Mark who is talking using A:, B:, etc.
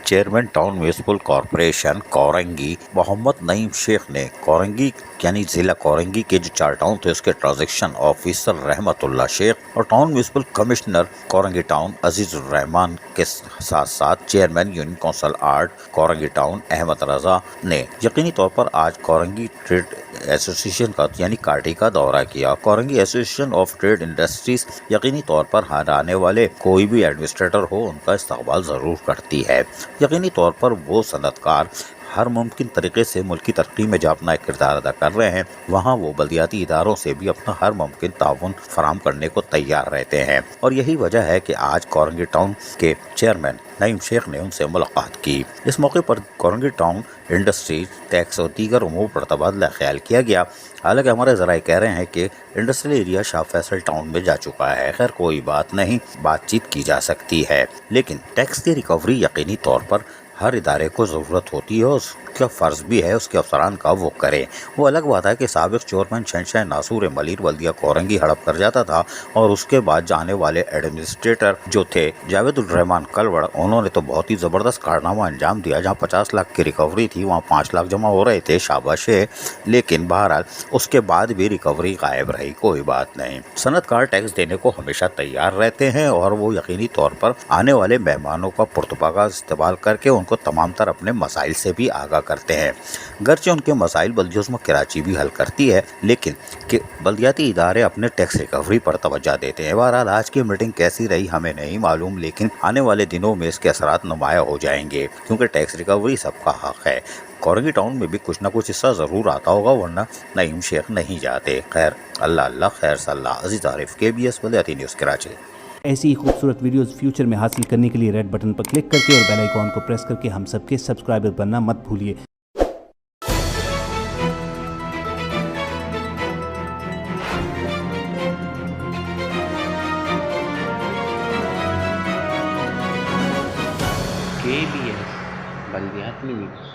A: Chairman town municipal corporation Korangi Muhammad Naeem Sheikh نے کورنگی یعنی ضلع کورنگی کے جو 4 ٹاؤن تھے اس کے ٹرانزیکشن آفیسر رحمت اللہ شیخ اور town municipal commissioner Korangi town Aziz Ur-Rahman کے ساتھ ساتھ چیئرمین یونین کونسل آرٹ کورنگی ٹاؤن احمد رضا نے یقینی طور پر آج کورنگی ٹریڈ ایسوسیشن کا یعنی کارٹی کا دورہ کیا۔ Korangi association of trade industries یقینی طور پر ہر آنے والے کوئی بھی ایڈمنسٹریٹر ہو ان کا استقبال ضرور کرتی ہے۔ یقینی طور پر وہ صنعت کار ہر ممکن طریقے سے ملکی ترقی میں جہاں اپنا کردار ادا کر رہے ہیں وہاں وہ بلدیاتی اداروں سے بھی اپنا ہر ممکن تعاون فراہم کرنے کو تیار رہتے ہیں، اور یہی وجہ ہے کہ آج کورنگی ٹاؤن کے چیئرمین نعیم شیخ نے ان سے ملاقات کی۔ اس موقع پر کورنگی ٹاؤن انڈسٹریز ٹیکس اور دیگر امور پر تبادلہ خیال کیا گیا۔ حالانکہ ہمارے ذرائع کہہ رہے ہیں کہ انڈسٹریل ایریا شاہ فیصل ٹاؤن میں جا چکا ہے، خیر کوئی بات نہیں، بات چیت کی جا سکتی ہے، لیکن ٹیکس کی ریکوری یقینی طور پر ہر ادارے کو ضرورت ہوتی ہے، اس کا فرض بھی ہے اس کے افسران کا وہ کرے۔ وہ الگ بات ہے کہ سابق چیئرمین شہنشاہ ناصور ملیر بلدیہ کورنگی ہڑپ کر جاتا تھا اور اس کے بعد جانے والے ایڈمنسٹریٹر جو تھے جاوید الرحمان کلوڑ، انہوں نے تو بہت ہی زبردست کارنامہ انجام دیا۔ جہاں 50 لاکھ کی ریکوری تھی وہاں 5 لاکھ جمع ہو رہے تھے، شاباش ہے، لیکن بہرحال اس کے بعد بھی ریکوری غائب رہی، کوئی بات نہیں۔ صنعت کار ٹیکس دینے کو ہمیشہ تیار رہتے ہیں اور وہ یقینی طور پر آنے والے مہمانوں کا پرتپاگا استقبال کر کے ان کو تمام تر اپنے مسائل سے بھی آگاہ کرتے ہیں۔ گرچہ ان کے مسائل بلدیوں کراچی بھی حل کرتی ہے، لیکن بلدیاتی ادارے اپنے ٹیکس ریکوری پر توجہ دیتے ہیں۔ بہرحال آج کی میٹنگ کیسی رہی ہمیں نہیں معلوم، لیکن آنے والے دنوں میں اس کے اثرات نمایاں ہو جائیں گے، کیونکہ ٹیکس ریکوری سب کا حق ہے۔ کورنگی ٹاؤن میں بھی کچھ نہ کچھ حصہ ضرور آتا ہوگا، ورنہ نعیم شیخ نہیں جاتے۔ خیر اللہ خیر صلی اللہ۔ عزیز عارف، KBS بلدیاتی نیوز کراچی۔
B: ایسی ہی خوبصورت ویڈیوز فیوچر میں حاصل کرنے کے لیے ریڈ بٹن پر کلک کر کے اور بیل آئیکن کو پریس کر کے ہم سب کے سبسکرائبر بننا مت بھولیے۔
C: KBS بلدیاتی نیوز۔